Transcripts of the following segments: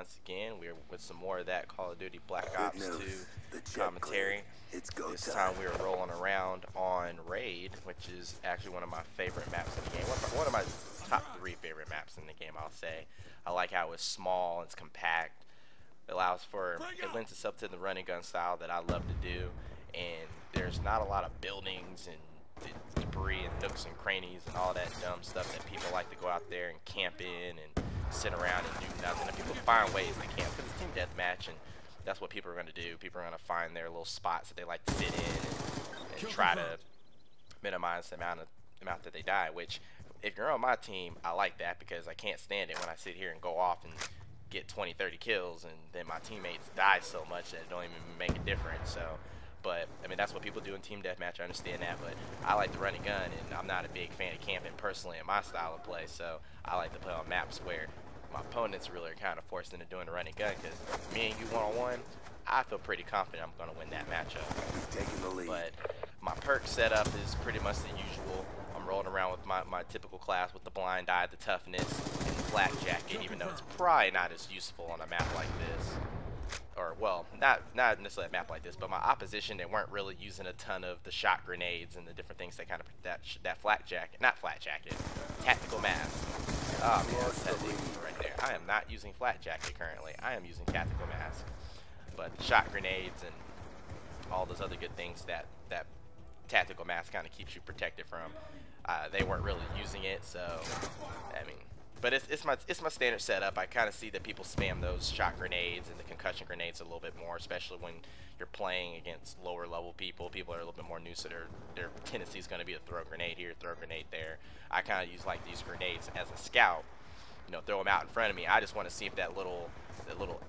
once again. We're with some more of that Call of Duty Black Ops 2 commentary. This time we are rolling around on Raid, which is actually one of my favorite maps in the game. One of my top 3 favorite maps in the game, I'll say. I like how it's small, it's compact. It lends itself to the running gun style that I love to do. And there's not a lot of buildings and debris and nooks and crannies and all that dumb stuff that people like to go out there and camp in and sit around and do nothing. And people find ways to camp because it's team deathmatch, and that's what people are going to do. People are going to find their little spots that they like to sit in and try to minimize the amount that they die. Which, if you're on my team, I like that because I can't stand it when I sit here and go off and get 20, 30 kills and then my teammates die so much that it don't even make a difference. So. But, I mean, that's what people do in team deathmatch, I understand that, but I like to run a gun, and I'm not a big fan of camping personally in my style of play, so I like to play on maps where my opponents really are kind of forced into doing the running gun, because me and you one-on-one, I feel pretty confident I'm going to win that matchup. Taking the lead. But my perk setup is pretty much the usual. I'm rolling around with my typical class with the blind eye, the toughness, and the flak jacket, even though it's probably not as useful on a map like this. Or, well, not necessarily a map like this, but my opposition, they weren't really using a ton of the shot grenades and the different things that kind of that flak jacket, not flat jacket, tactical mask. Oh man, that's right there. I am not using flat jacket currently. I am using tactical mask. But the shot grenades and all those other good things that tactical mask kind of keeps you protected from, they weren't really using it. So, I mean. But it's my standard setup. I kind of see that people spam those shot grenades and the concussion grenades a little bit more, especially when you're playing against lower level people. People are a little bit more new, so their tendency is going to be to throw a grenade here, throw a grenade there. I kind of use like these grenades as a scout, you know, throw them out in front of me. I just want to see if that little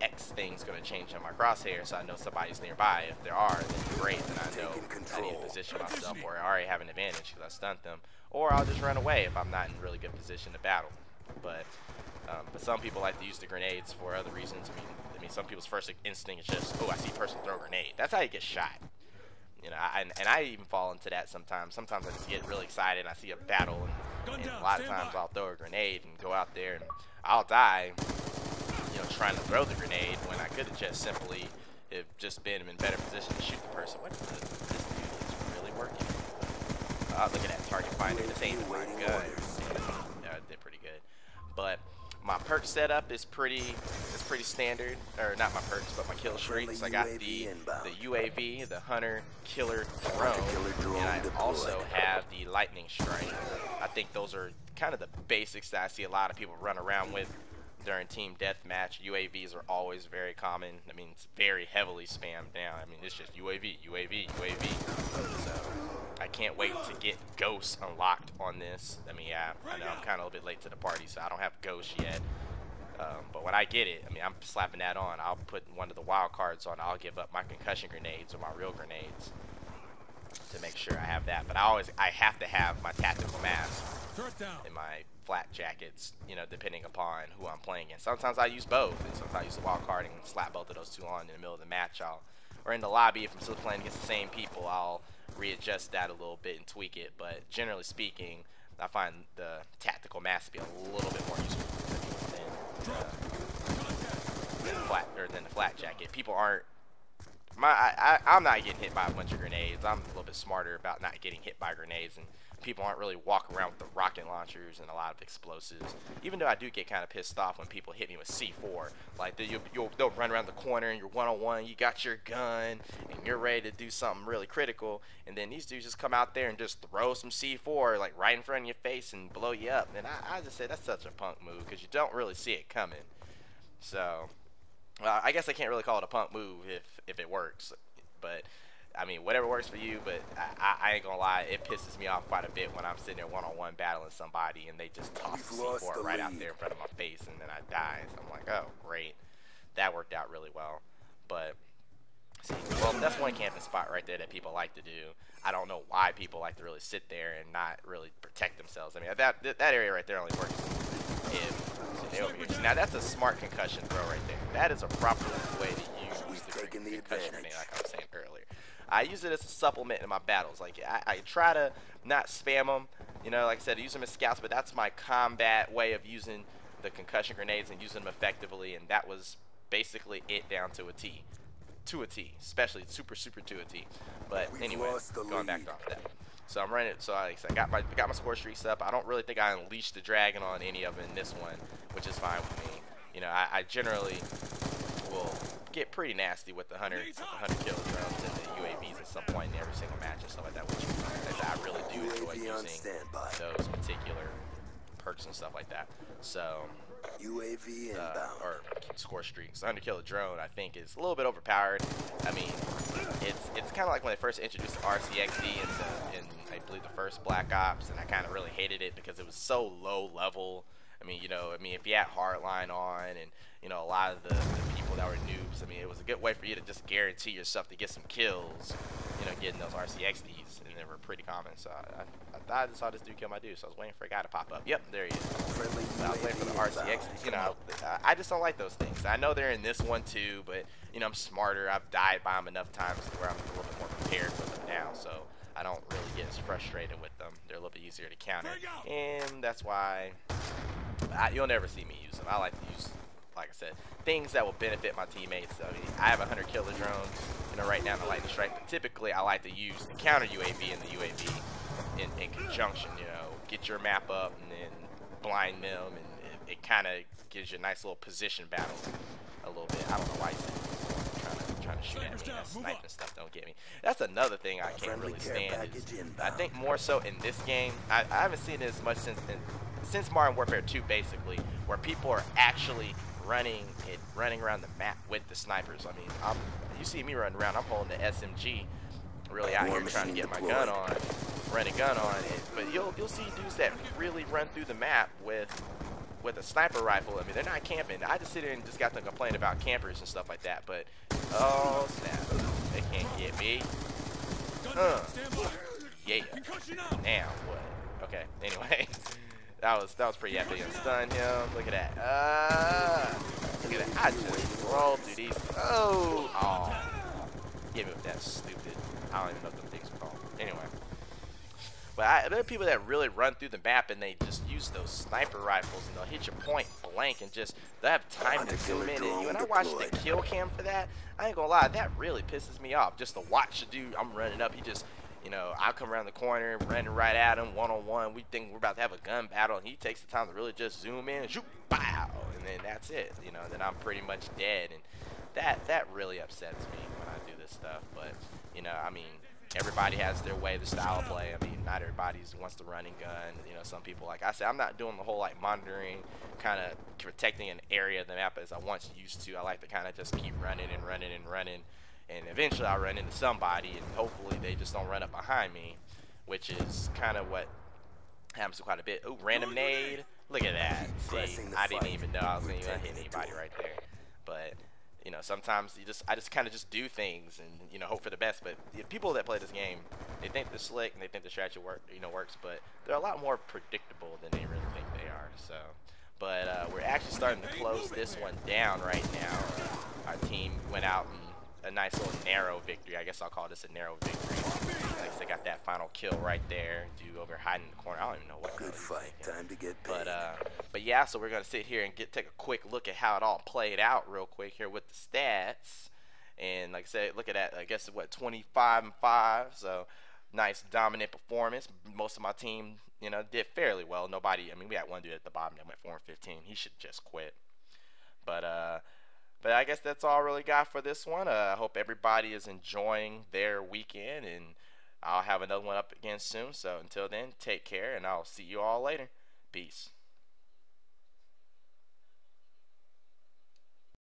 X thing's going to change on my crosshair, so I know somebody's nearby. If there are, then great. Then I know I need to position myself, or I already have an advantage because I stunned them, or I'll just run away if I'm not in really good position to battle. But some people like to use the grenades for other reasons. I mean, some people's first instinct is just, oh, I see a person throw a grenade. That's how you get shot. You know, and I even fall into that sometimes. Sometimes I just get really excited and I see a battle, and a lot of times I'll throw a grenade and go out there and I'll die, you know, trying to throw the grenade when I could have just simply have just been in better position to shoot the person. What this dude is really working. Look at that target finder. This ain't my gun. Did pretty good. But my perk setup is pretty standard, or not my perks, but my kill streaks. I got the UAV, the hunter killer drone, and I also have the lightning strike. I think those are kind of the basics that I see a lot of people run around with during team deathmatch. UAVs are always very common. I mean, it's very heavily spammed now. I mean, it's just UAV, UAV, UAV. So I can't wait to get Ghost unlocked on this. I mean, yeah, I know I'm kind of a little bit late to the party, so I don't have Ghost yet. But when I get it, I mean, I'm slapping that on. I'll put one of the wild cards on. I'll give up my concussion grenades or my real grenades to make sure I have that. But I have to have my tactical mask and my flat jackets, you know, depending upon who I'm playing against. Sometimes I use both, and sometimes I use the wild card and slap both of those two on in the middle of the match. Or in the lobby, if I'm still playing against the same people, I'll readjust that a little bit and tweak it. But generally speaking, I find the tactical mask to be a little bit more useful than the flat jacket. People aren't. I'm not getting hit by a bunch of grenades. I'm a little bit smarter about not getting hit by grenades, and people aren't really walking around with the rocket launchers and a lot of explosives. Even though I do get kind of pissed off when people hit me with C4. Like they'll run around the corner and you're one-on-one, you got your gun, and you're ready to do something really critical, and then these dudes just come out there and just throw some C4 like right in front of your face and blow you up. And I just say that's such a punk move because you don't really see it coming. So I guess I can't really call it a punk move if it works, but I mean, whatever works for you. But I ain't gonna lie, it pisses me off quite a bit when I'm sitting there one-on-one battling somebody and they just toss the C4 right out there in front of my face and then I die. So I'm like, oh great, that worked out really well. But see, well, that's one camping spot right there that people like to do. I don't know why people like to really sit there and not really protect themselves. I mean, that area right there only works if over here. See, now that's a smart concussion throw right there. That is a proper way to use the concussion grenade, like I was saying earlier. I use it as a supplement in my battles. Like I try to not spam them, you know, like I said, I use them as scouts, but that's my combat way of using the concussion grenades and using them effectively. And that was basically it down to a T. To a T, especially super to a T. But anyway, going back off that. So I'm running. So I got my score streaks up. I don't really think I unleashed the dragon on any of them in this one, which is fine with me. You know, I generally will get pretty nasty with the 100 kill drones and the UAVs at some point in every single match and stuff like that. Which I really do enjoy using those particular perks and stuff like that. So. UAV inbound. Or score streaks. 100 kill a drone, I think, is a little bit overpowered. I mean, it's kind of like when they first introduced RCXD in I believe the first Black Ops, and I kind of really hated it because it was so low level. I mean, you know, if you had Hardline on, and you know, a lot of the people that were noobs, I mean, it was a good way for you to just guarantee yourself to get some kills. You know, getting those RCXDs, and they were pretty common. So I just saw this dude kill my dude, so I was waiting for a guy to pop up. Yep, there he is. So I was waiting for the RCXDs. You know, I just don't like those things. I know they're in this one too, but you know, I'm smarter. I've died by them enough times to where I'm a little bit more prepared with them now. So I don't really get as frustrated with them. They're a little bit easier to counter, and that's why you'll never see me use them. I like to use, like I said, things that will benefit my teammates. I mean, I have a 100 killer drone, you know, right now in the lightning strike, but typically I like to use the counter UAV and the UAV in conjunction. You know, get your map up and then blind them, and it kind of gives you a nice little position battle a little bit. I don't know why he's trying to shoot at me. That sniping stuff don't get me. That's another thing I can't really stand. I think more so in this game, I haven't seen it as much since Modern Warfare 2, basically, where people are actually running around the map with the snipers. I mean, you see me running around, I'm holding the SMG, really out here trying to get my gun on, running gun on it. But you'll see dudes that really run through the map with a sniper rifle. I mean, they're not camping. I just sit here and just got to complain about campers and stuff like that. But oh snap, they can't get me. Yeah. Now what? Okay. Anyway. That was pretty epic. Stun him. Look at that. Look at that. I just rolled through these. Oh. Give me with that stupid. I don't even know what the things are called. Anyway. But there are people that really run through the map and they just use those sniper rifles and they'll hit your point blank and just they'll have time to zoom in at you. And I watched the kill cam for that. I ain't gonna lie, that really pisses me off. Just to watch the dude, I'm running up, he just, you know, I come around the corner, running right at him, one-on-one. We think we're about to have a gun battle, and he takes the time to really just zoom in, and shoot, pow, and then that's it. You know, then I'm pretty much dead, and that really upsets me when I do this stuff. But you know, I mean, everybody has their way, their style of play. I mean, not everybody wants to run and gun. You know, some people, like I said, I'm not doing the whole like monitoring, kind of protecting an area of the map as I once used to. I like to kind of just keep running and running and running. And eventually I'll run into somebody, and hopefully they just don't run up behind me, which is kind of what happens to quite a bit. Ooh, random nade. Look at that. See, I didn't even know I was going to hit anybody right there. But, you know, sometimes I just kind of just do things and, you know, hope for the best. But the people that play this game, they think they're slick and they think the strategy works, but they're a lot more predictable than they really think they are. So, but we're actually starting to close this one down right now. Our team went out and a nice little narrow victory. I guess I'll call this a narrow victory. Like they got that final kill right there. Dude over hiding in the corner. I don't even know what. Good fight. Time to get paid. But yeah. So we're gonna sit here and take a quick look at how it all played out real quick here with the stats. And like I said, look at that. I guess what 25-5. So nice dominant performance. Most of my team, you know, did fairly well. Nobody. I mean, we had one dude at the bottom that went 4-15. He should just quit. But I guess that's all I really got for this one. I hope everybody is enjoying their weekend, and I'll have another one up again soon. So until then, take care, and I'll see you all later. Peace.